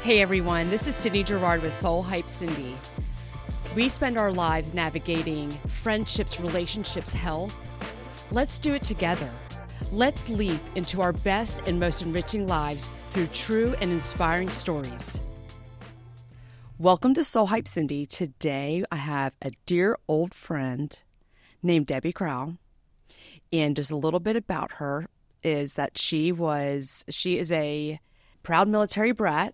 Hey everyone, this is Cindy Garrard with Soul Hype Cindy. We spend our lives navigating friendships, relationships, health. Let's do it together. Let's leap into our best and most enriching lives through true and inspiring stories. Welcome to Soul Hype Cindy. Today I have a dear old friend named Debbie Craul. And just a little bit about her is that she is a proud military brat,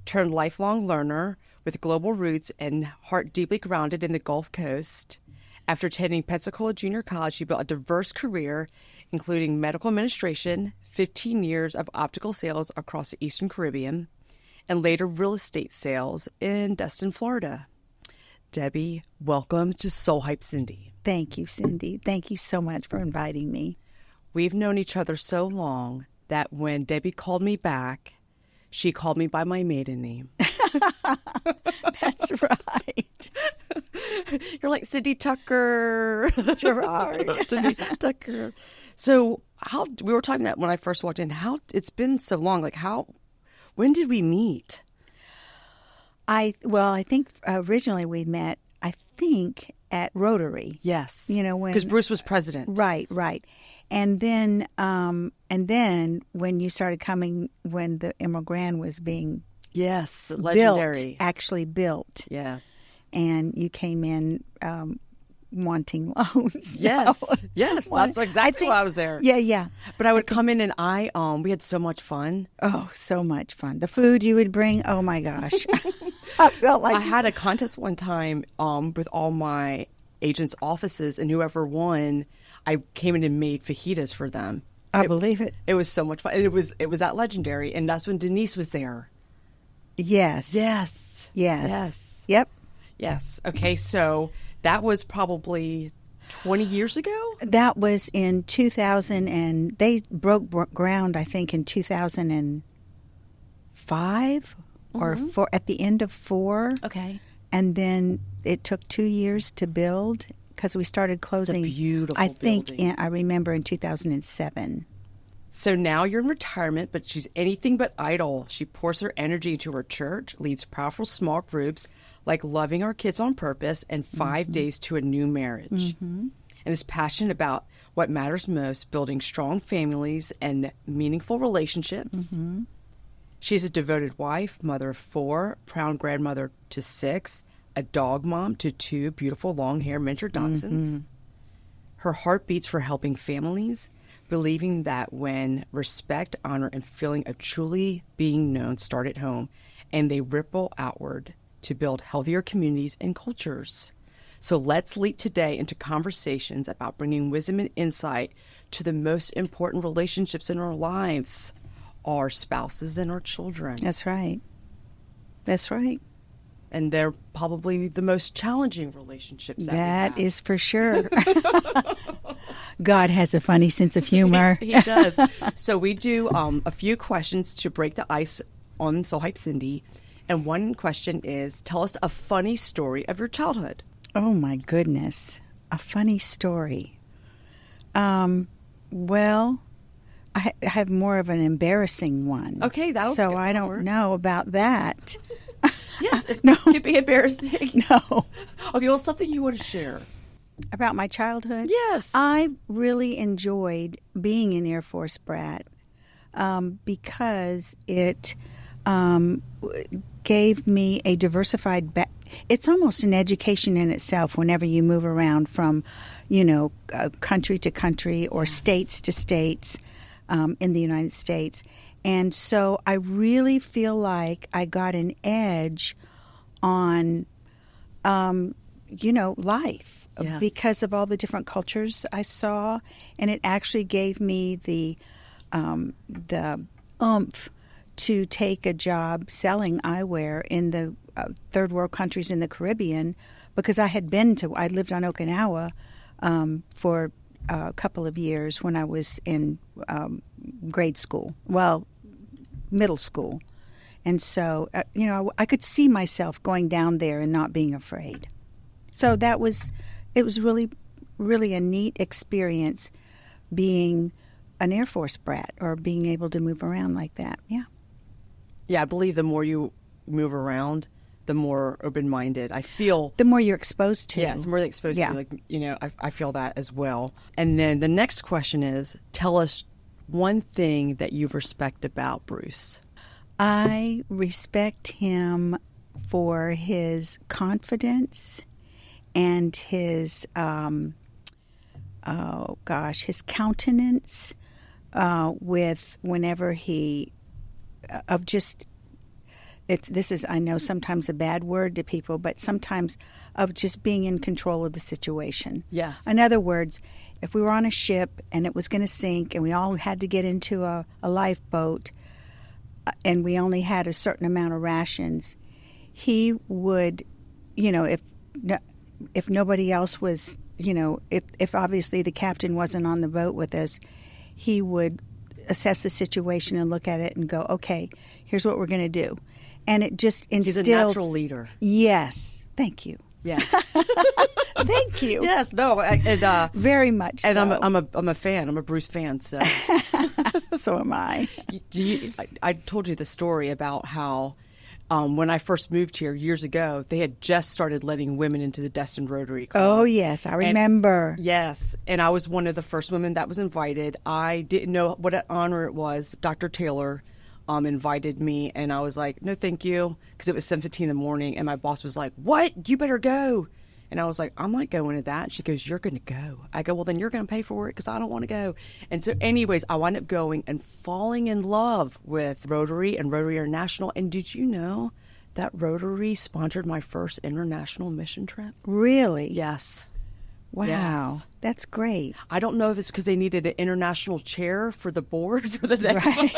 turned lifelong learner with global roots and heart deeply grounded in the Gulf Coast. After attending Pensacola Junior College, she built a diverse career, including medical administration, 15 years of optical sales across the Eastern Caribbean, and later real estate sales in Destin, Florida. Debbie, welcome to Soul Hype Cindy. Thank you, Cindy. Thank you so much for inviting me. We've known each other so long that when Debbie called me back, she called me by my maiden name. That's right. You're like Cindy Tucker. Gerard. Cindy Tucker. So we were talking that when I first walked in, it's been so long. When did we meet? I think originally we met, at Rotary. Yes. Because Bruce was president. Right. And then when you started coming, when the Emerald Grand was being legendary, actually built. Yes. And you came in wanting loans. Yes. Yes. That's exactly why I was there. Yeah. But I would come in and we had so much fun. Oh, so much fun. The food you would bring, oh my gosh. I felt like I had a contest one time with all my agents' offices, and whoever won, I came in and made fajitas for them. I believe it. It was so much fun. And it was that legendary, and that's when Denise was there. Yes. Yep. Yes. Okay, so that was probably 20 years ago? That was in 2000, and they broke ground, I think, in 2005 or four, at the end of 4. Okay. And then it took 2 years to build because we started closing. It's a beautiful building. I remember in 2007. So now you're in retirement, but she's anything but idle. She pours her energy into her church, leads powerful small groups like Loving Our Kids on Purpose and 5 Days to a New Marriage, and is passionate about what matters most, building strong families and meaningful relationships. She's a devoted wife, mother of 4, proud grandmother to 6, a dog mom to 2 beautiful long-haired miniature Dachshunds. Her heart beats for helping families, believing that when respect, honor, and feeling of truly being known start at home, and they ripple outward to build healthier communities and cultures. So let's leap today into conversations about bringing wisdom and insight to the most important relationships in our lives, our spouses and our children. That's right. And they're probably the most challenging relationships that is for sure. God has a funny sense of humor. He does. So we do a few questions to break the ice on Soul Hype Cindy. And one question is, tell us a funny story of your childhood. Oh, my goodness. A funny story. Well, I have more of an embarrassing one. Okay, so I don't know about that. Yes, it no. could be embarrassing. No. Okay, well, something you want to share. About my childhood? Yes. I really enjoyed being an Air Force brat because it gave me a diversified it's almost an education in itself whenever you move around from, country to country or states to states in the United States. And so I really feel like I got an edge on, life because of all the different cultures I saw. And it actually gave me the oomph to take a job selling eyewear in the third world countries in the Caribbean because I lived on Okinawa for a couple of years when I was in grade school, middle school. And so, I could see myself going down there and not being afraid. So it was really, really a neat experience being an Air Force brat or being able to move around like that. Yeah. Yeah, I believe the more you move around, the more open-minded I feel. The more you're exposed to. Yes, the more exposed to. Like, I feel that as well. And then the next question is, tell us one thing that you respect about Bruce. I respect him for his confidence and his, his countenance with whenever he, of just, this is, I know sometimes a bad word to people, but sometimes of just being in control of the situation. Yes. In other words, if we were on a ship and it was going to sink and we all had to get into a lifeboat and we only had a certain amount of rations, he would, if nobody else was, if obviously the captain wasn't on the boat with us, he would assess the situation and look at it and go, okay, here's what we're going to do. And it just instills... He's a natural leader. Yes. Thank you. Yes. Thank you. Yes. No. And very much. And so. I'm a fan. I'm a Bruce fan. So. So am I. I told you the story about how when I first moved here years ago, they had just started letting women into the Destin Rotary Club. Oh yes, I remember. Yes, and I was one of the first women that was invited. I didn't know what an honor it was. Dr. Taylor invited me, and I was like, no, thank you, because it was 7:15 in the morning, and my boss was like, what? You better go. And I was like, I'm not going to that. And she goes, you're going to go. I go, well, then you're going to pay for it because I don't want to go. And so anyways, I wound up going and falling in love with Rotary and Rotary International. And did you know that Rotary sponsored my first international mission trip? Really? Yes. Wow. Yes. That's great. I don't know if it's because they needed an international chair for the board for the next one.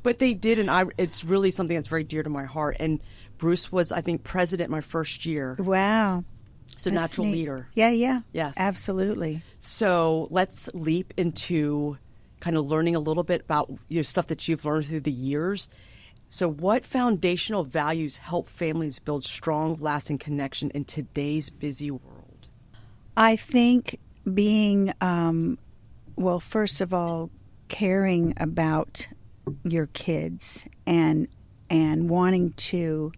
But they did, and it's really something that's very dear to my heart. And Bruce was, I think, president my first year. Wow. So That's natural neat. leader. Yeah. Yes. Absolutely. So let's leap into kind of learning a little bit about stuff that you've learned through the years. So what foundational values help families build strong, lasting connection in today's busy world? I think being, first of all, caring about your kids and wanting to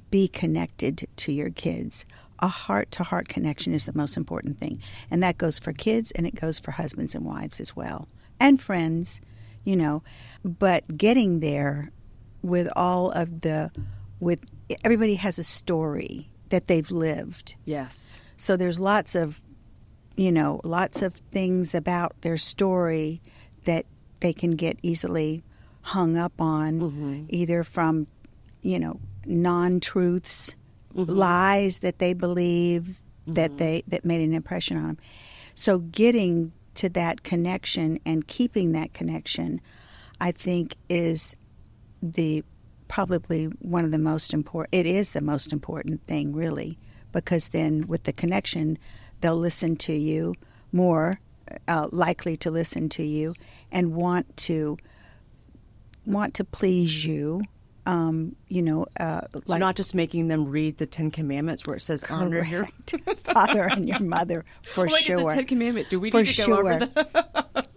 be connected to your kids. A heart-to-heart connection is the most important thing. And that goes for kids and it goes for husbands and wives as well. And friends, But getting there with everybody has a story that they've lived. Yes. So there's lots of things about their story that they can get easily hung up on, either from, non-truths, lies that they believe that made an impression on them. So getting to that connection and keeping that connection, I think, is probably one of the most important. It is the most important thing, really, because then with the connection, they'll listen to you more, likely to listen to you, and want to please you. So not just making them read the 10 Commandments where it says honor your father and your mother, for sure. It's a 10 Commandment. Do we for need to go over that?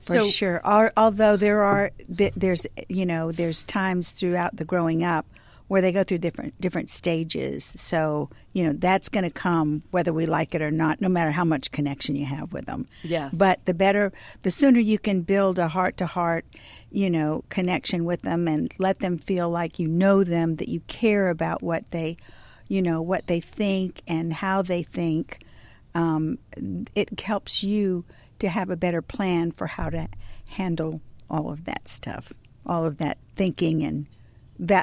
For sure. Although there's times throughout the growing up where they go through different stages. So, that's going to come whether we like it or not, no matter how much connection you have with them. Yes. But the sooner you can build a heart-to-heart, connection with them and let them feel like you know them, that you care about what they think and how they think, it helps you to have a better plan for how to handle all of that stuff, all of that thinking and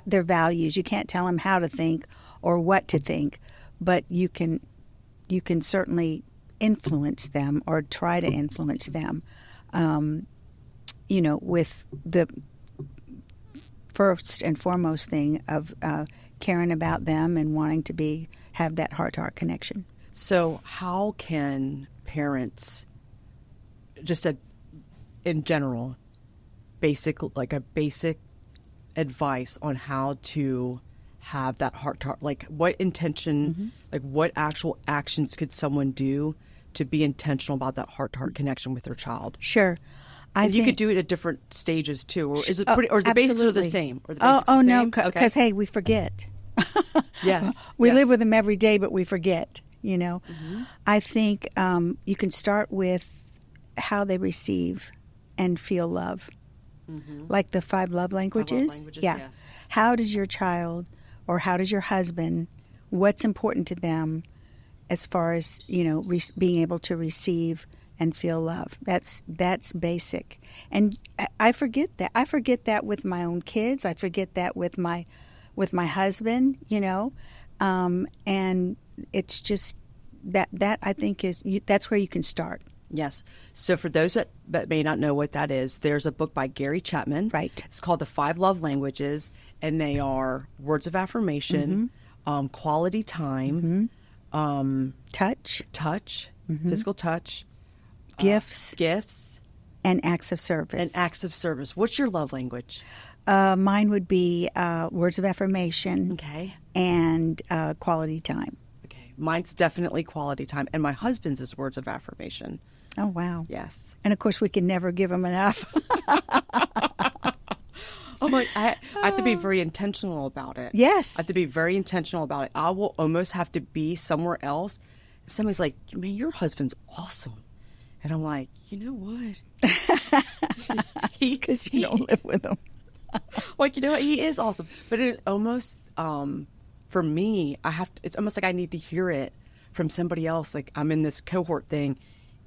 their values. You can't tell them how to think or what to think, but you can certainly influence them or try to influence them, with the first and foremost thing of caring about them and wanting to have that heart-to-heart connection. So how can parents, just in general, basic advice on how to have that heart-to-heart, like what intention, like what actual actions could someone do to be intentional about that heart-to-heart connection with their child? Sure. And you could do it at different stages too, or is it pretty? Or the basics are the same? Or the basics oh the no, same? because hey, we forget. Yes, we live with them every day, but we forget. You know, I think you can start with how they receive and feel love, like the 5 love languages. Yeah. Yes. How does your child or how does your husband? What's important to them, as far as being able to receive and feel love? That's basic. And I forget that. I forget that with my own kids. I forget that with my husband. And it's just that I think that's where you can start. Yes. So for those that may not know what that is, there's a book by Gary Chapman. Right. It's called The 5 Love Languages, and they are words of affirmation, quality time, Touch, physical touch, gifts, and acts of service. What's your love language? Mine would be words of affirmation. Okay. And quality time. Okay. Mine's definitely quality time, and my husband's is words of affirmation. Oh, wow. Yes. And of course, we can never give them enough. I have to be very intentional about it. Yes. I have to be very intentional about it. I will almost have to be somewhere else. Somebody's like, man, your husband's awesome. And I'm like, you know what? Because you don't live with him. Like, he is awesome. But it almost, for me, it's almost like I need to hear it from somebody else. Like, I'm in this cohort thing,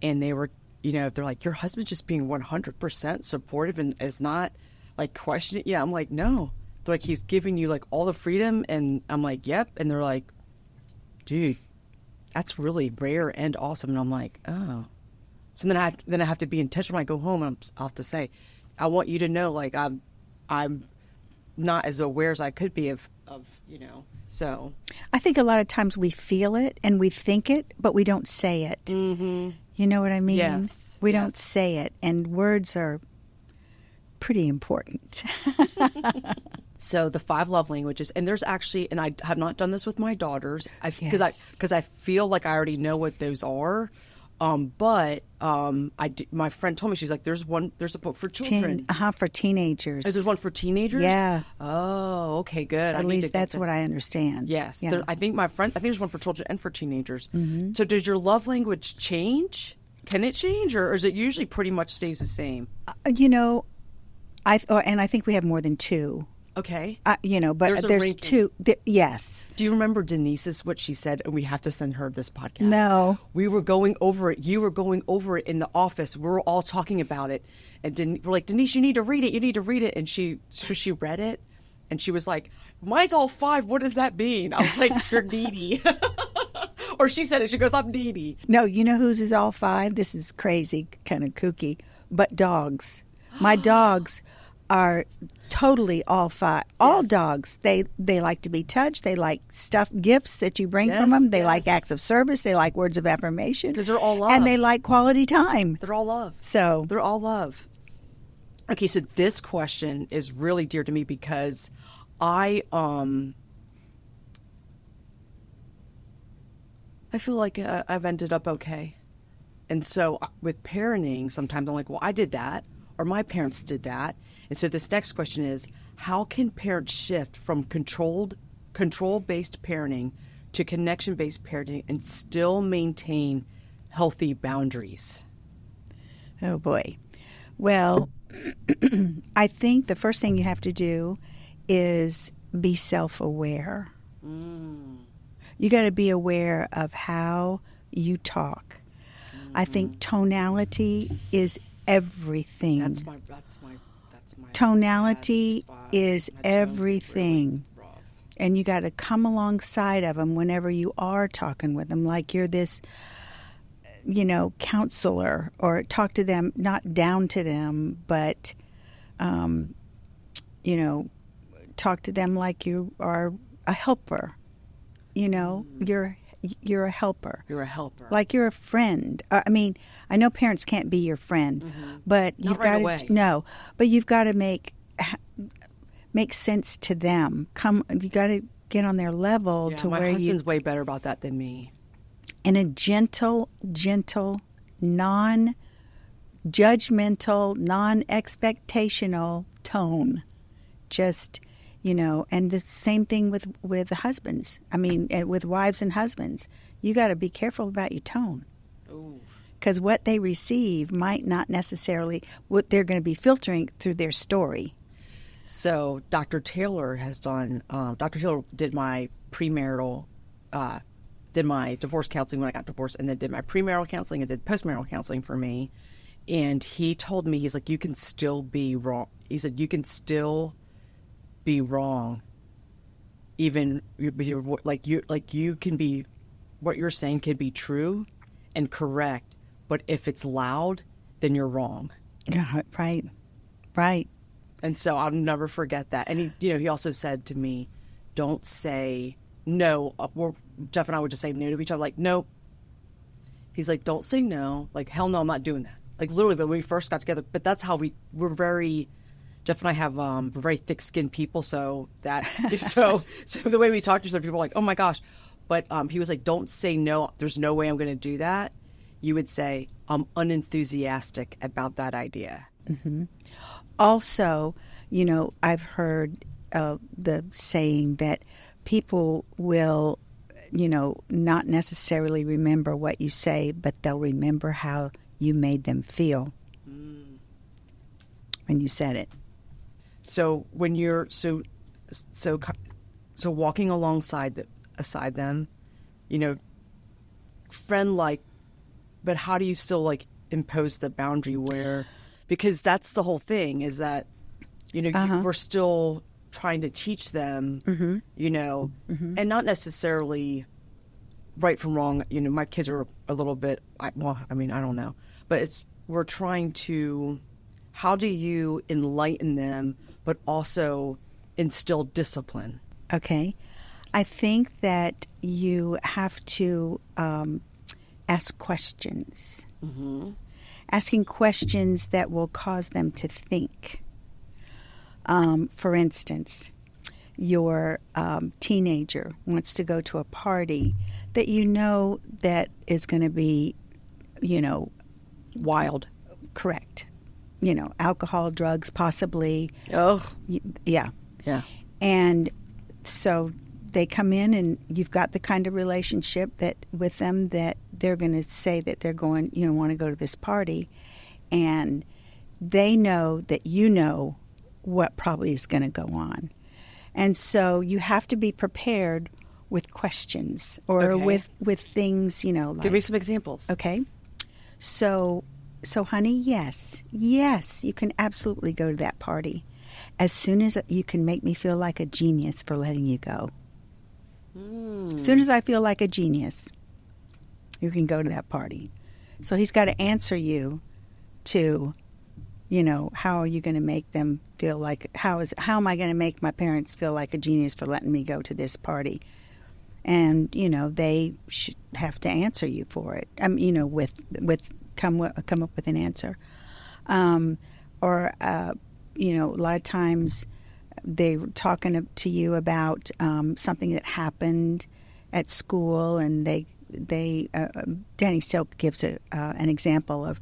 and they were, they're like, your husband's just being 100% supportive and is not, like, questioning. Yeah, I'm like, no. They're like, he's giving you, like, all the freedom. And I'm like, yep. And they're like, dude, that's really rare and awesome. And I'm like, oh. So then I have to be intentional when I go home, and I'll have to say, I want you to know, like, I'm not as aware as I could be of so. I think a lot of times we feel it and we think it, but we don't say it. Mm-hmm. You know what I mean? Yes. We don't say it, and words are pretty important. So the 5 love languages, and there's actually, and I have not done this with my daughters, because I feel like I already know what those are. But my friend told me, she's like, there's a book for children. For teenagers. Oh, there's one for teenagers? Yeah. Oh, okay, good. At least that's what I understand. Yes. Yeah. I think there's one for children and for teenagers. Mm-hmm. So does your love language change? Can it change, or is it usually pretty much stays the same? I think we have more than 2. Okay. But there's 2. Yes. Do you remember Denise's, what she said? And we have to send her this podcast. No. We were going over it. You were going over it in the office. We were all talking about it. And we're like, Denise, you need to read it. You need to read it. And she read it. And she was like, mine's all 5. What does that mean? I was like, you're needy. Or she said it. She goes, I'm needy. No, you know whose is all 5? This is crazy, kind of kooky. But dogs. My dogs are totally all 5. All dogs. They like to be touched. They like gifts that you bring from them. They like acts of service. They like words of affirmation. Because they're all love. And they like quality time. They're all love. So they're all love. Okay, so this question is really dear to me because I feel like I've ended up okay. And so with parenting, sometimes I'm like, well, I did that, or my parents did that. And so this next question is, how can parents shift from control-based parenting to connection-based parenting and still maintain healthy boundaries? Oh, boy. Well, I think the first thing you have to do is be self-aware. You got to be aware of how you talk. I think tonality is everything. That's my tonality is everything. Really, and you got to come alongside of them whenever you are talking with them, like you're this, counselor, or talk to them, not down to them, but, talk to them like you are a helper. You're a helper. You're a helper. Like you're a friend. I mean, I know parents can't be your friend, but you've got to but you've got to make sense to them. You got to get on their level to where you. My husband's way better about that than me. In a gentle, judgmental, non-expectational tone. Just, and the same thing with husbands. I mean, with wives and husbands. You got to be careful about your tone. Because what they receive might not necessarily, what they're going to be filtering through their story. So Dr. Taylor did my premarital, did my divorce counseling when I got divorced, and then did my premarital counseling and did postmarital counseling for me. And he told me, he's like, you can still be wrong. He said, you can still be wrong. Even you can be, what you're saying could be true and correct, but if it's loud, then you're wrong. Yeah, right. And so I'll never forget that. And he also said to me, don't say no. Jeff and I would just say no to each other. Like, nope. He's like, don't say no. Like, hell no, I'm not doing that. Like, literally, when we first got together. But that's how we're very, Jeff and I have, we're very thick-skinned people. So so the way we talk to each other, people are like, oh my gosh. But he was like, don't say no. There's no way I'm going to do that. You would say, I'm unenthusiastic about that idea. Mm-hmm. Also, I've heard the saying that people will, not necessarily remember what you say, but they'll remember how you made them feel when you said it. So when you're so walking alongside them, friend-like, but how do you still impose the boundary where? Because that's the whole thing, is that, we're still trying to teach them, and not necessarily right from wrong. My kids are a little bit, I don't know. But we're trying to, how do you enlighten them, but also instill discipline? Okay. I think that you have to ask questions. Mm-hmm. Asking questions that will cause them to think. For instance, your teenager wants to go to a party that that is going to be, wild. Correct. Alcohol, drugs, possibly. Oh. Yeah. Yeah. And so they come in and you've got the kind of relationship that with them that they're going to say that they're going, want to go to this party. And they know that what probably is going to go on. And so you have to be prepared with questions or with things, like... Give me some examples. Okay. So honey, yes, you can absolutely go to that party. As soon as you can make me feel like a genius for letting you go. As soon as I feel like a genius, you can go to that party. So he's got to answer you to, how are you going to make them feel like, how am I going to make my parents feel like a genius for letting me go to this party? And, they should have to answer you for it. Come up with an answer. Or a lot of times they were talking to you about something that happened at school, and Danny Silk gives an example of,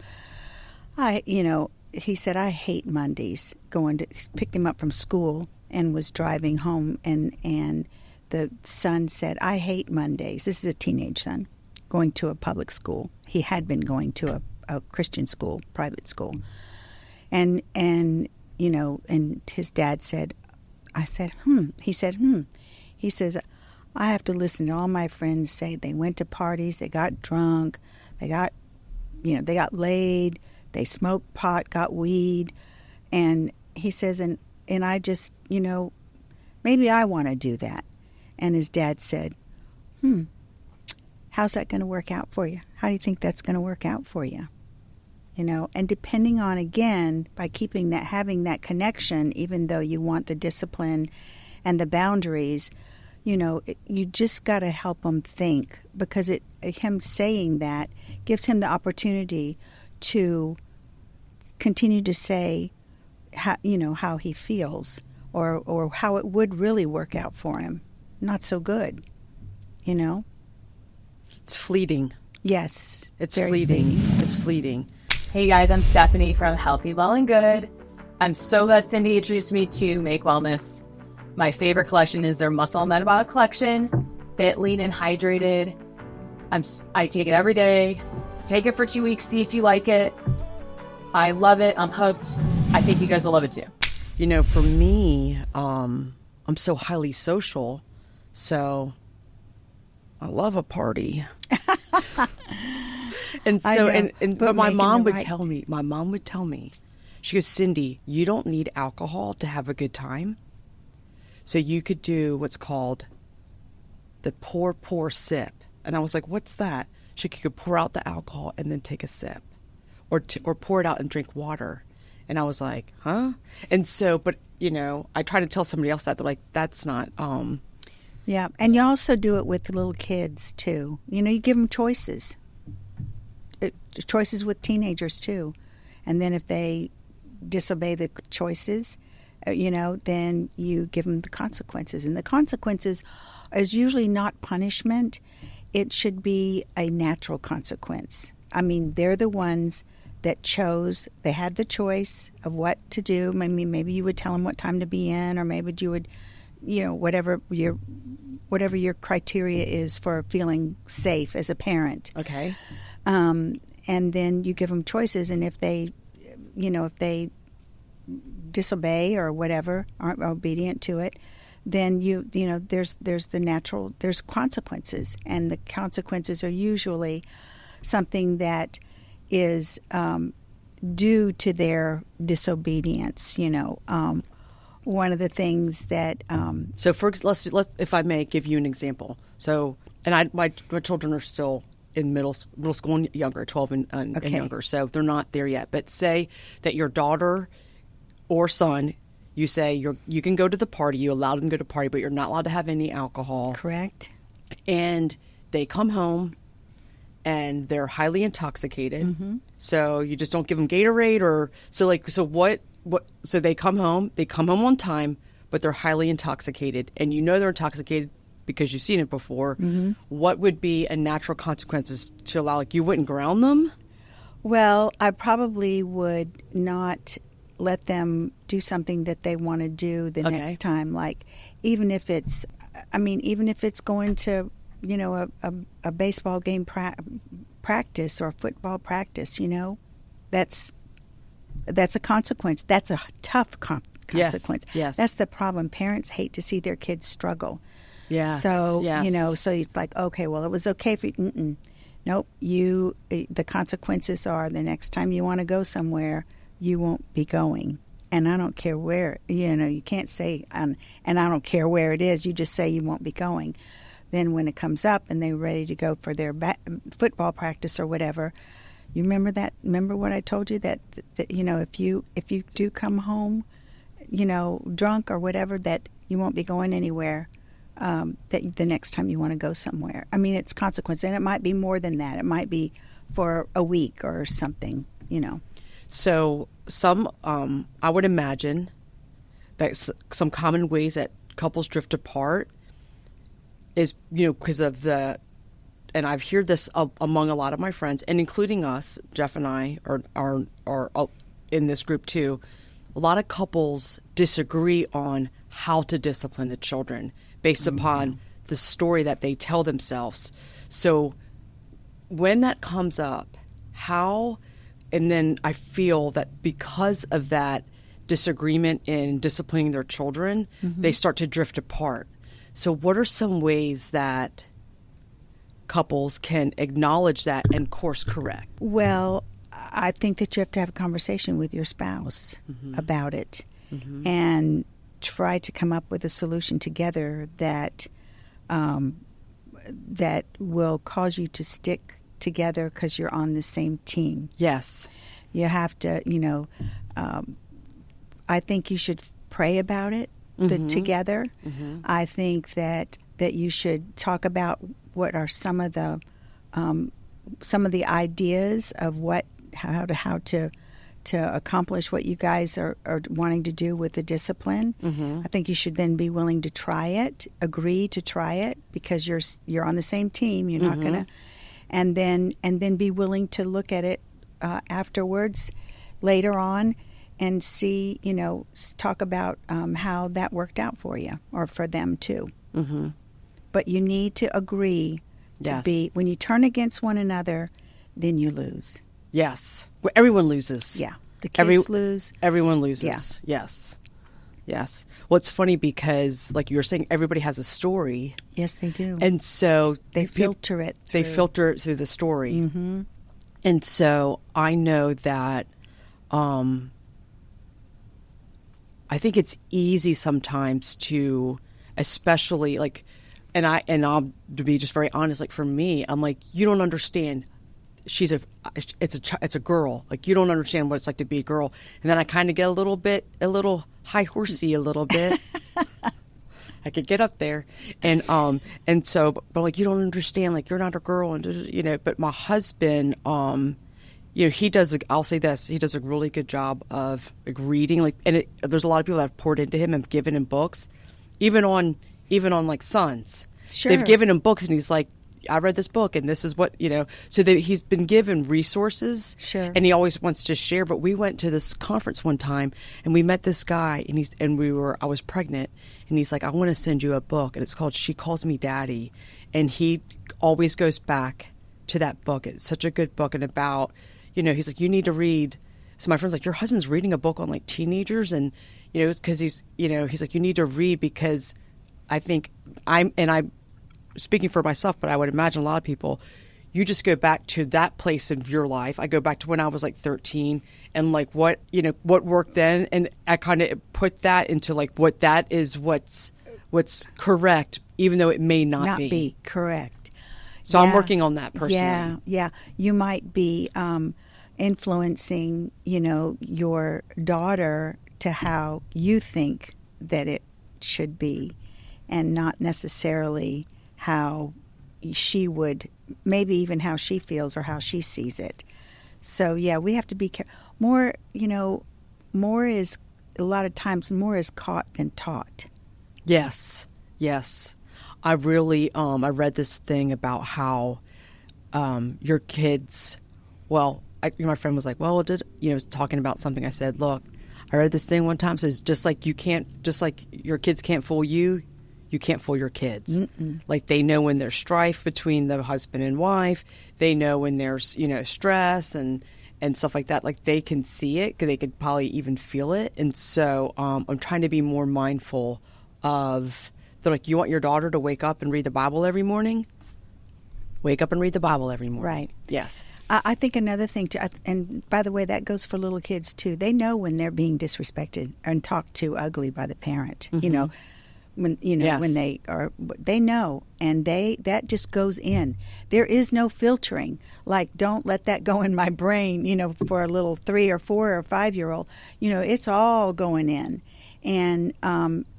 he said, I hate Mondays. Picked him up from school and was driving home, and the son said, I hate Mondays. This is a teenage son going to a public school. He had been going to a Christian school, private school. And his dad said, I said, He said, He says, I have to listen to all my friends say they went to parties, they got drunk, they got laid, they smoked pot, got weed. And he says, and I just, maybe I want to do that. And his dad said, how's that going to work out for you? How do you think that's going to work out for you? And depending on, again, by having that connection, even though you want the discipline and the boundaries, you just got to help them think, because him saying that gives him the opportunity to continue to say how he feels or how it would really work out for him. Not so good, It's fleeting. Yes. It's fleeting. It's fleeting. Hey guys, I'm Stephanie from Healthy, Well, and Good. I'm so glad Cindy introduced me to Make Wellness. My favorite collection is their Muscle and Metabolic collection. Fit, lean, and hydrated. I take it every day. Take it for 2 weeks, see if you like it. I love it. I'm hooked. I think you guys will love it too. You know, for me, I'm so highly social, so I love a party. And so, but my mom would tell me, she goes, Cindy, you don't need alcohol to have a good time. So you could do what's called the pour sip. And I was like, what's that? She could pour out the alcohol and then take a sip, or pour it out and drink water. And I was like, huh? And so, but you know, I try to tell somebody else that, they're like, that's not. Yeah, and you also do it with little kids too. You know, you give them choices. Choices with teenagers too, and then if they disobey the choices, you know, then you give them the consequences, and the consequences is usually not punishment. It should be a natural consequence. I mean, they're the ones that chose. They had the choice of what to do. I mean, maybe you would tell them what time to be in, or maybe you would, you know, whatever your criteria is for feeling safe as a parent. Okay. And then you give them choices, and if they disobey or whatever, aren't obedient to it, then you know there's consequences, and the consequences are usually something that is due to their disobedience. You know, one of the things that so let's if I may give you an example. So, and my children are still in middle school and younger, 12 and younger, so they're not there yet. But say that your daughter or son, you say you can go to the party, you allow them to go to the party, but you're not allowed to have any alcohol. Correct. And they come home and they're highly intoxicated. Mm-hmm. So you just don't give them Gatorade, or so they come home on time, but they're highly intoxicated, and you know they're intoxicated because you've seen it before. Mm-hmm. What would be a natural consequences to allow, like, you wouldn't ground them? Well, I probably would not let them do something that they want to do the next time. Like, even if it's going to, you know, a baseball game practice or football practice, you know, that's a consequence. That's a tough consequence. Yes. That's the problem. Parents hate to see their kids struggle. Yeah. So, you know, so it's like, okay, well, it was okay for you. Nope. The consequences are the next time you want to go somewhere, you won't be going. And I don't care where, you know, you can't say, and I don't care where it is. You just say you won't be going. Then when it comes up and they're ready to go for their football practice or whatever, you remember that? Remember what I told you that you know, if you do come home, you know, drunk or whatever, that you won't be going anywhere. That the next time you want to go somewhere. I mean, it's consequence, and it might be more than that. It might be for a week or something, you know. So I would imagine that some common ways that couples drift apart is, you know, because of and I've heard this among a lot of my friends, and including us, Jeff and I are in this group too. A lot of couples disagree on how to discipline the children based upon the story that they tell themselves. So when that comes up, and then I feel that because of that disagreement in disciplining their children, they start to drift apart. So what are some ways that couples can acknowledge that and course correct? Well, I think that you have to have a conversation with your spouse about it, and try to come up with a solution together that will cause you to stick together because you're on the same team. Yes. You have to, you know, I think you should pray about it together. I think that you should talk about what are some of the ideas of how to accomplish what you guys are wanting to do with the discipline. I think you should then be willing to try it, agree to try it, because you're on the same team. You're not gonna, and then be willing to look at it afterwards, later on, and see, talk about how that worked out for you or for them too. Mm-hmm. But you need to agree to be, when you turn against one another, then you lose. Yes. Well, everyone loses. Yeah. The kids lose. Everyone loses. Yeah. Yes. Yes. Well, it's funny because, like you were saying, everybody has a story. Yes, they do. And so they filter it through. They filter it through the story. Mm-hmm. And so I know that I think it's easy sometimes to, especially like, and I'll to be just very honest, like for me, I'm like, you don't understand. It's a girl. Like, you don't understand what it's like to be a girl. And then I kind of get a little high horsey a little bit. I could get up there, and so, but like, you don't understand, like, you're not a girl, and but my husband, he does. I'll say this: he does a really good job of like reading, like, and there's a lot of people that have poured into him and given him books, even on like sons. Sure. They've given him books, and he's like, I read this book, and this is what, so that he's been given resources. Sure. And he always wants to share. But we went to this conference one time, and we met this guy, and I was pregnant, and he's like, I want to send you a book, and it's called She Calls Me Daddy. And he always goes back to that book. It's such a good book, and about, he's like, you need to read. So my friend's like, your husband's reading a book on like teenagers, and, because he's like, you need to read, because I think I'm speaking for myself, but I would imagine a lot of people, you just go back to that place of your life. I go back to when I was like 13, and like what worked then, and I kind of put that into like what that is, what's correct, even though it may not be correct. So I'm working on that personally. Yeah. You might be influencing, your daughter to how you think that it should be, and not necessarily how she would, maybe even how she feels or how she sees it. So yeah, we have to be more. More is, a lot of times, more is caught than taught. Yes. I really I read this thing about how your kids. Well, my friend was like, well, was talking about something. I said, look, I read this thing one time. Says just like your kids can't fool you. You can't fool your kids. Mm-mm. Like, they know when there's strife between the husband and wife. They know when there's, stress and stuff like that. Like, they can see it, because they could probably even feel it. And so I'm trying to be more mindful of, they're like, you want your daughter to wake up and read the Bible every morning? Wake up and read the Bible every morning. Right. Yes. I think another thing, too, and by the way, that goes for little kids, too. They know when they're being disrespected and talked to ugly by the parent, Mm-hmm. When Yes. when they know, and that just goes in. There is no filtering. Like, don't let that go in my brain, for a little 3 or 4 or 5-year-old. It's all going in, and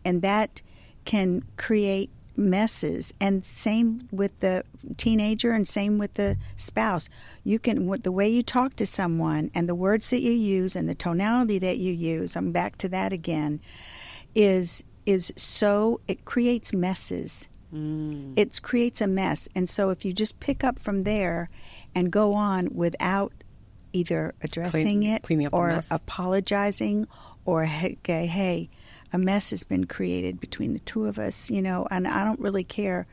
that can create messes. And same with the teenager, and same with the spouse. You can, the way you talk to someone, and the words that you use, and the tonality that you use, I'm back to that again, is so, it creates messes. It creates a mess. And so if you just pick up from there and go on without either addressing it or apologizing, or, hey, a mess has been created between the two of us, and I don't really care.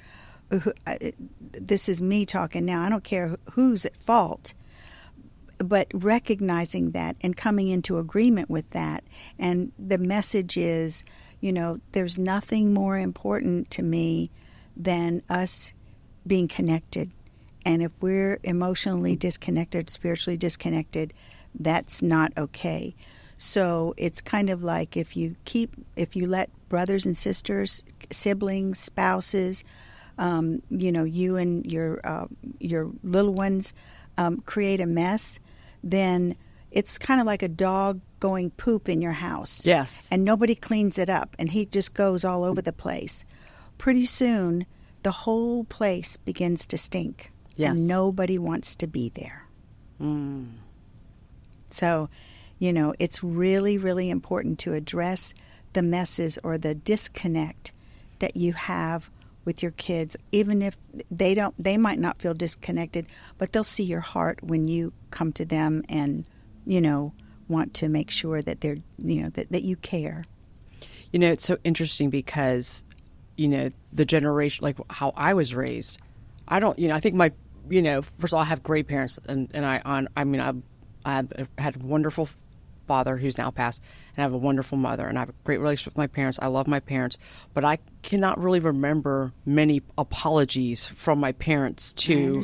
This is me talking now. I don't care who's at fault. But recognizing that and coming into agreement with that. And the message is, there's nothing more important to me than us being connected. And if we're emotionally disconnected, spiritually disconnected, that's not okay. So it's kind of like, if you let brothers and sisters, siblings, spouses, you and your little ones create a mess, then it's kind of like a dog going poop in your house. Yes. And nobody cleans it up, and he just goes all over the place. Pretty soon, the whole place begins to stink. Yes. And nobody wants to be there. So, it's really, really important to address the messes or the disconnect that you have with your kids, even if they might not feel disconnected, but they'll see your heart when you come to them and, want to make sure that they're, that you care. It's so interesting because, the generation, like how I was raised, I think my, first of all, I have great parents, and I had a wonderful father who's now passed, and I have a wonderful mother, and I have a great relationship with my parents. I love my parents, but I cannot really remember many apologies from my parents to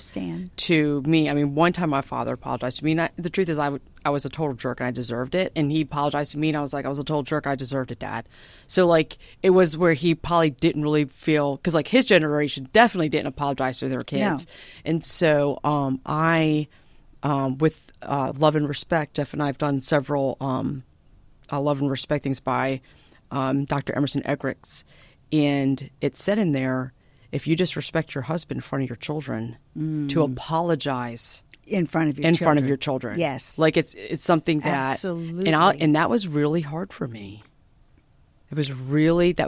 me. I mean, one time my father apologized to me, and the truth is I was a total jerk and I deserved it, and he apologized to me, and I was like, I was a total jerk, I deserved it, Dad. So like, it was where he probably didn't really feel, because like his generation definitely didn't apologize to their kids. No. And so with Love and Respect, Jeff and I have done several Love and Respect things by Dr. Emerson Eggerichs. And it said in there, if you disrespect your husband in front of your children, to apologize in front of your children. Yes. Like it's something that, absolutely. And that was really hard for me. That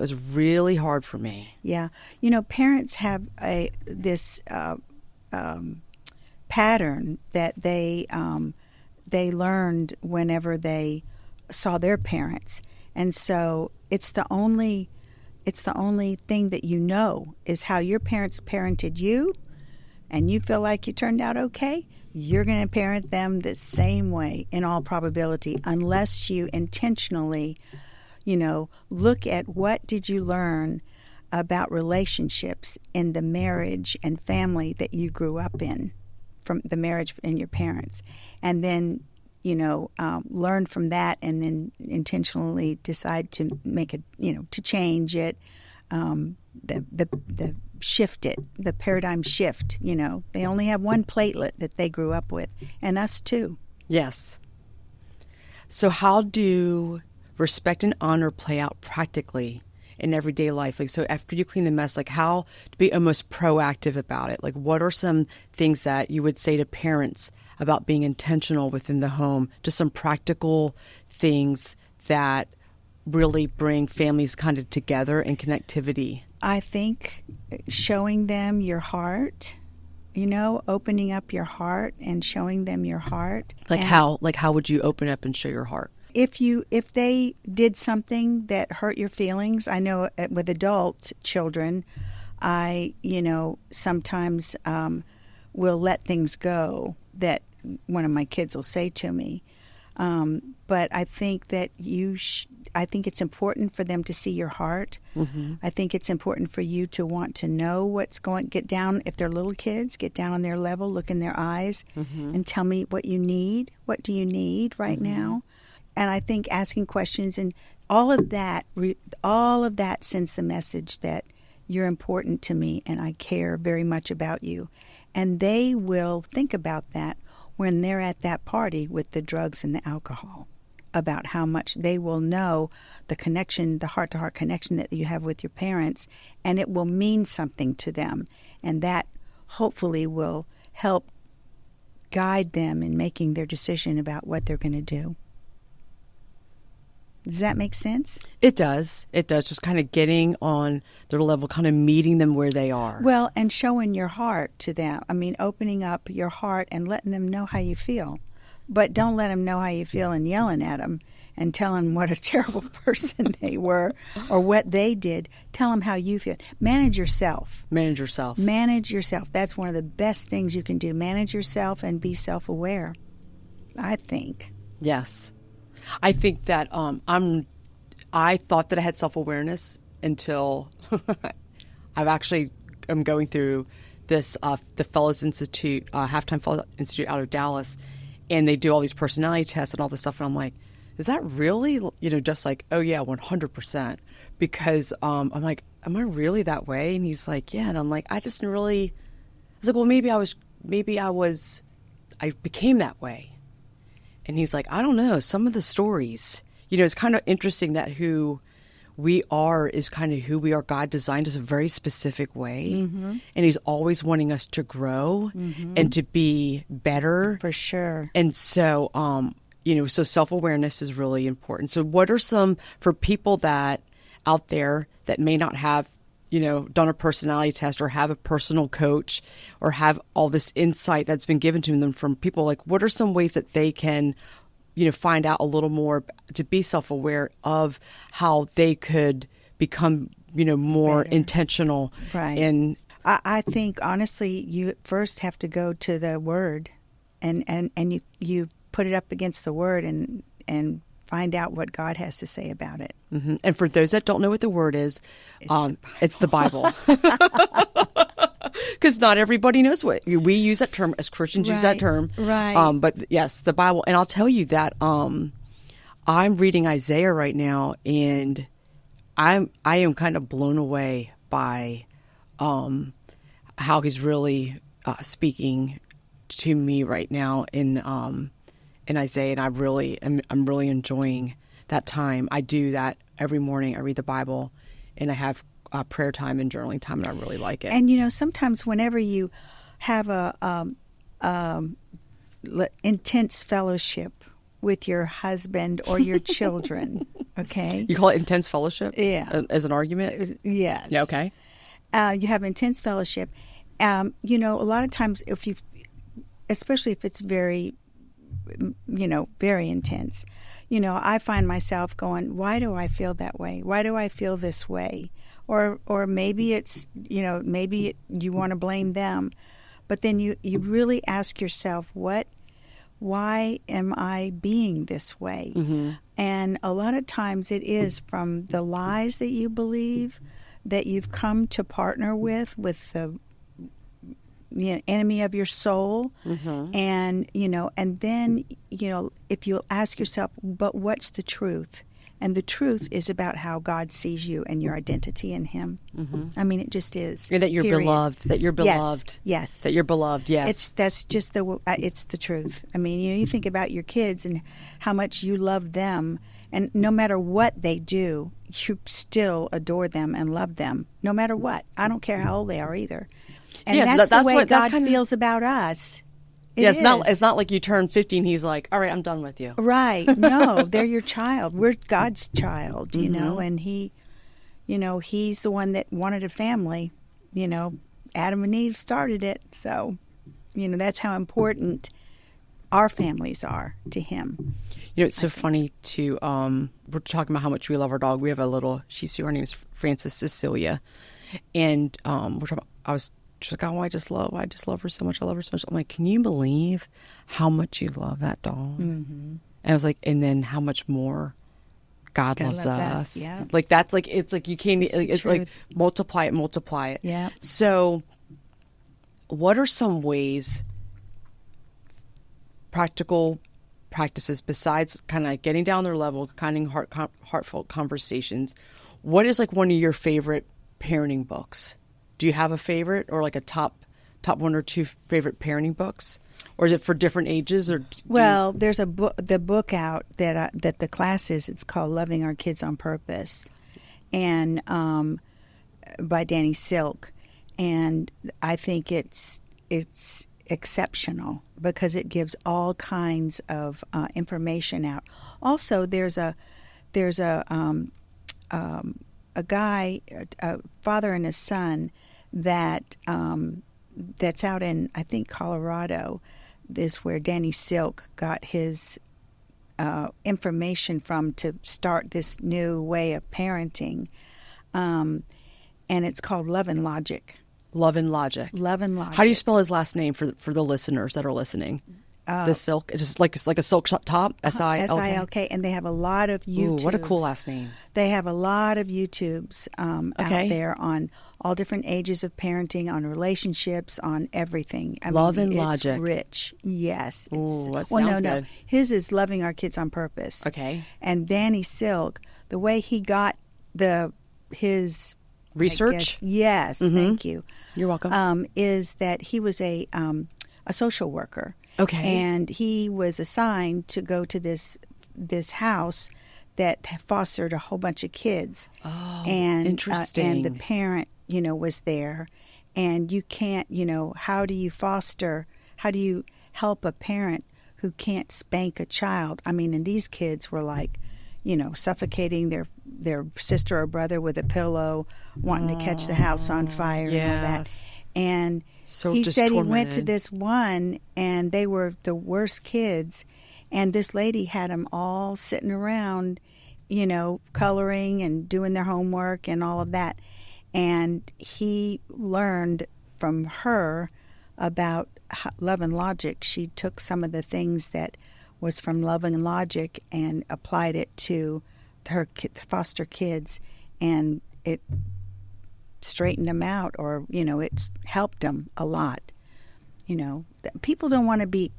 was really hard for me. Yeah. Parents have this pattern that they learned whenever they saw their parents, and so it's the only thing that is how your parents parented you, and you feel like you turned out okay. You're going to parent them the same way in all probability, unless you intentionally, look at what did you learn about relationships in the marriage and family that you grew up in, from the marriage and your parents, and then learn from that, and then intentionally decide to make it, to change it, the shift it, the paradigm shift. They only have one platelet that they grew up with, and us too. Yes. So how do respect and honor play out practically in everyday life? Like, so after you clean the mess, like how to be almost proactive about it? Like, what are some things that you would say to parents about being intentional within the home? Just some practical things that really bring families kind of together and connectivity. I think showing them your heart, opening up your heart and showing them your heart. Like how would you open up and show your heart? If they did something that hurt your feelings, I know with adult children, I sometimes will let things go that one of my kids will say to me. But I think that I think it's important for them to see your heart. Mm-hmm. I think it's important for you to want to know what's get down, if they're little kids, get down on their level, look in their eyes, mm-hmm. and tell me what you need. What do you need right mm-hmm. now? And I think asking questions and all of that sends the message that you're important to me and I care very much about you. And they will think about that when they're at that party with the drugs and the alcohol, about how much they will know the connection, the heart-to-heart connection that you have with your parents, and it will mean something to them. And that hopefully will help guide them in making their decision about what they're going to do. Does that make sense? It does. It does. Just kind of getting on their level, kind of meeting them where they are. Well, and showing your heart to them. I mean, opening up your heart and letting them know how you feel. But don't let them know how you feel and yelling at them and telling them what a terrible person they were or what they did. Tell them how you feel. Manage yourself. Manage yourself. Manage yourself. That's one of the best things you can do. Manage yourself and be self-aware, I think. Yes. I think that I thought that I had self-awareness until I'm going through this, the Fellows Institute, Halftime Fellows Institute out of Dallas, and they do all these personality tests and all this stuff. And I'm like, is that really, just like, oh yeah, 100%. Because I'm like, am I really that way? And he's like, yeah. And I'm like, I was like, well, maybe I became that way. And he's like, I don't know, some of the stories, it's kind of interesting that who we are is kind of who we are. God designed us a very specific way. Mm-hmm. And he's always wanting us to grow mm-hmm. and to be better. For sure. And so, so self-awareness is really important. So what are some, for people that out there that may not have done a personality test or have a personal coach or have all this insight that's been given to them from people, like what are some ways that they can, find out a little more to be self-aware of how they could become, more Better. intentional? Right. And I think honestly, you first have to go to the Word, and you put it up against the Word and find out what God has to say about it. mm-hmm. And for those that don't know what the Word is, it's the Bible. Because not everybody knows what we use that term as Christians use that term. Right. But yes, the Bible. And I'll tell you that I'm reading Isaiah right now, and I am kind of blown away by how he's really speaking to me right now in Isaiah, and I'm really enjoying that time. I do that every morning. I read the Bible, and I have prayer time and journaling time, and I really like it. And sometimes whenever you have a intense fellowship with your husband or your children, okay, you call it intense fellowship, yeah, as an argument, yes, yeah, okay. You have intense fellowship. A lot of times, especially if it's very, very intense, I find myself going, why do I feel that way? Why do I feel this way? Or maybe it's, maybe you want to blame them. But then you really ask yourself, why am I being this way? Mm-hmm. And a lot of times it is from the lies that you believe, that you've come to partner with the enemy of your soul. Mm-hmm. And then, if you'll ask yourself, but what's the truth? And the truth is about how God sees you and your identity in Him. Mm-hmm. I mean, it just is. And that you're period. beloved. That you're beloved. Yes. That you're beloved. Yes. That's just it's the truth. I mean, you think about your kids and how much you love them, and no matter what they do, you still adore them and love them, no matter what. I don't care how old they are either. And yes, that's the way what God feels about us. It's not like you turn 50 and He's like, all right, I'm done with you. Right. No, they're your child. We're God's child, Mm-hmm. and He, He's the one that wanted a family. Adam and Eve started it. So, that's how important our families are to Him. It's so funny to, we're talking about how much we love our dog. We have a little, her name is Frances Cecilia. And we're talking about, she's like, oh, I just love her so much. I love her so much. I'm like, can you believe how much you love that dog? Mm-hmm. And I was like, and then how much more God loves us. Yeah. Like, that's like, it's like, you can't, it's like, multiply it. Yeah. So what are some ways, practical practices, besides kind of like getting down their level, kind of heartfelt conversations? What is like one of your favorite parenting books? Do you have a favorite, or like a top one or two favorite parenting books, or is it for different ages? Or there's the book out that the class is. It's called "Loving Our Kids on Purpose," and by Danny Silk, and I think it's exceptional because it gives all kinds of information out. Also, there's a guy, a father and a son that's out in, I think, Colorado. This is where Danny Silk got his information from to start this new way of parenting, and it's called Love and Logic. Love and Logic. Love and Logic. How do you spell his last name for the listeners that are listening? The Silk. It's just like a silk top. S-I-L-K. And they have a lot of YouTubes. Ooh, what a cool last name. They have a lot of YouTubes out there on all different ages of parenting, on relationships, on everything. Love and Logic. It's rich. Yes. Ooh, that sounds good. His is Loving Our Kids on Purpose. Okay. And Danny Silk, the way he got his research. Yes. Mm-hmm. Thank you. You're welcome. Is that he was a social worker. Okay. And he was assigned to go to this house that fostered a whole bunch of kids. Oh, and interesting. And the parent, was there. And you can't, how do you help a parent who can't spank a child? I mean, and these kids were like, suffocating their sister or brother with a pillow, wanting to catch the house on fire and all that. And so he said he went to tormented. this one, and they were the worst kids. And this lady had them all sitting around, coloring and doing their homework and all of that. And he learned from her about Love and Logic. She took some of the things that was from Love and Logic and applied it to her foster kids, and it straightened them out, or it's helped them a lot. People don't want to be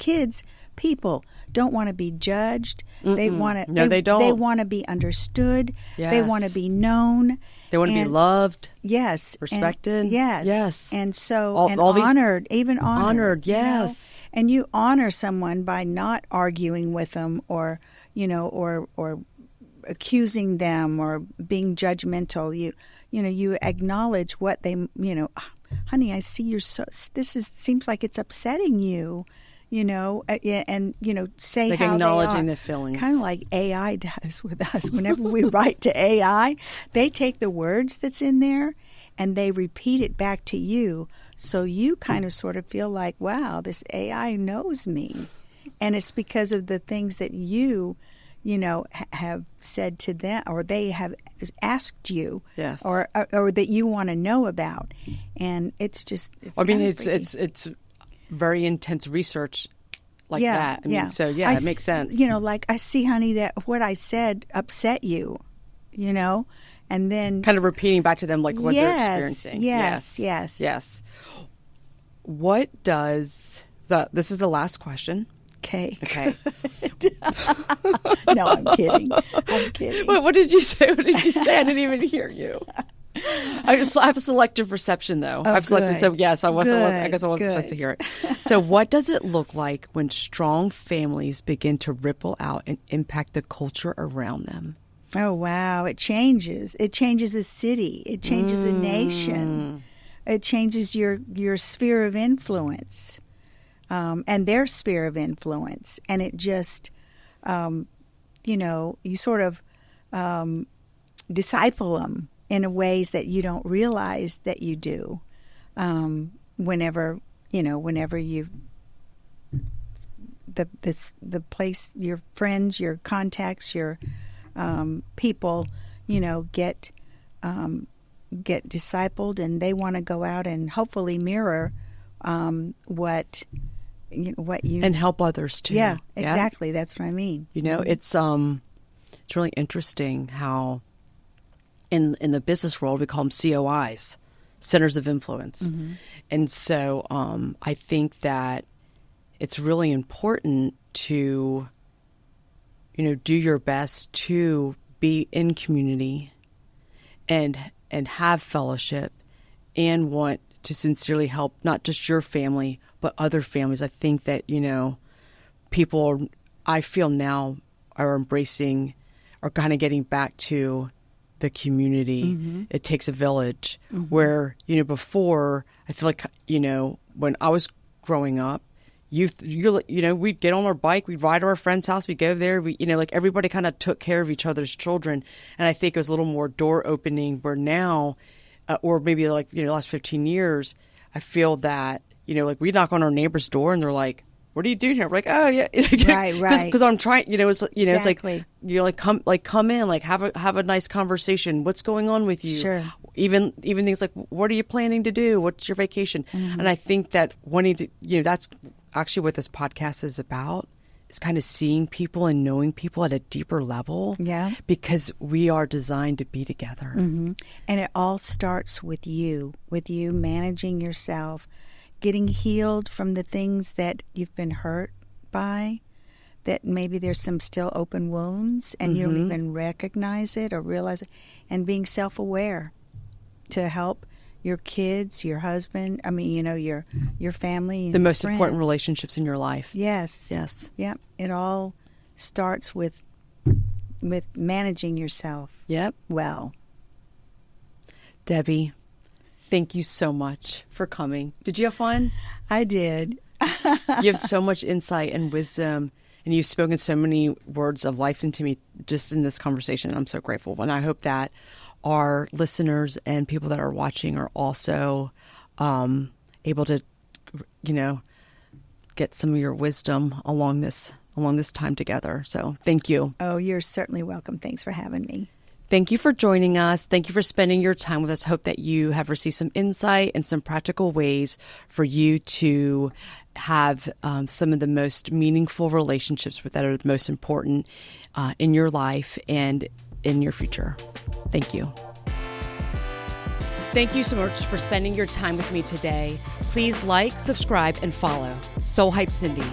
people don't want to be judged. They want to they don't. They want to be understood. Yes. They want to be known. They want to be loved. Yes. Respected. And, yes. Yes. And so all these, honored, even honored. Yes. And you honor someone by not arguing with them, or or accusing them, or being judgmental. You acknowledge what they, honey, I see seems like it's upsetting you, and say like how acknowledging they are. the feelings, kind of like AI does with us. Whenever we write to AI, they take the words that's in there and they repeat it back to you, so you kind of sort of feel like, wow, this AI knows me, and it's because of the things that you have said to them, or they have asked you, yes, or that you want to know about, and it's just. It's very intense research like that. It makes sense. Like, I see, honey, that what I said upset you, and then kind of repeating back to them like what they're experiencing. Yes. What does this is the last question. Okay. No, I'm kidding. What did you say? I didn't even hear you. I have a selective perception, though. Oh, I've selected, good. so yes, I guess I wasn't Good. supposed to hear it. So, what does it look like when strong families begin to ripple out and impact the culture around them? Oh, wow! It changes. It changes a city. It changes a nation. It changes your sphere of influence. And their sphere of influence, and it just, you sort of disciple them in ways that you don't realize that you do. Whenever you, the place, your friends, your contacts, your people, get discipled, and they want to go out and hopefully mirror what you and help others too. Yeah, exactly. That's what I mean. It's really interesting how in the business world we call them COIs, centers of influence, and so I think that it's really important to do your best to be in community and have fellowship and want to sincerely help not just your family but other families. I think that people I feel now are embracing, are kind of getting back to the community. It takes a village. Where before, I feel like when I was growing up, we'd get on our bike, we'd ride to our friend's house, we'd go there, like everybody kind of took care of each other's children, and I think it was a little more door opening. Where now, or maybe like the last 15 years, I feel that like we knock on our neighbor's door and they're like, "What are you doing here?" We're like, "Oh yeah," right. Because I'm trying. It's Exactly. it's like come in, like have a nice conversation. What's going on with you? Sure. Even things like, what are you planning to do? What's your vacation? And I think that wanting to that's actually what this podcast is about. Is kind of seeing people and knowing people at a deeper level. Yeah. Because we are designed to be together. And it all starts with you managing yourself, getting healed from the things that you've been hurt by, that maybe there's some still open wounds and you don't even recognize it or realize it, and being self-aware to help your kids, your husband, your family, The most friends. important relationships in your life. Yes. Yep. It all starts with managing yourself. Yep. Well. Debbie, thank you so much for coming. Did you have fun? I did. You have so much insight and wisdom And you've spoken so many words of life into me just in this conversation. I'm so grateful. And I hope that our listeners and people that are watching are also able to, get some of your wisdom along this time together. So thank you. Oh, you're certainly welcome. Thanks for having me. Thank you for joining us. Thank you for spending your time with us. Hope that you have received some insight and some practical ways for you to have some of the most meaningful relationships that are the most important in your life and in your future. Thank you. Thank you so much for spending your time with me today. Please like, subscribe, and follow Soul Hype Cindy.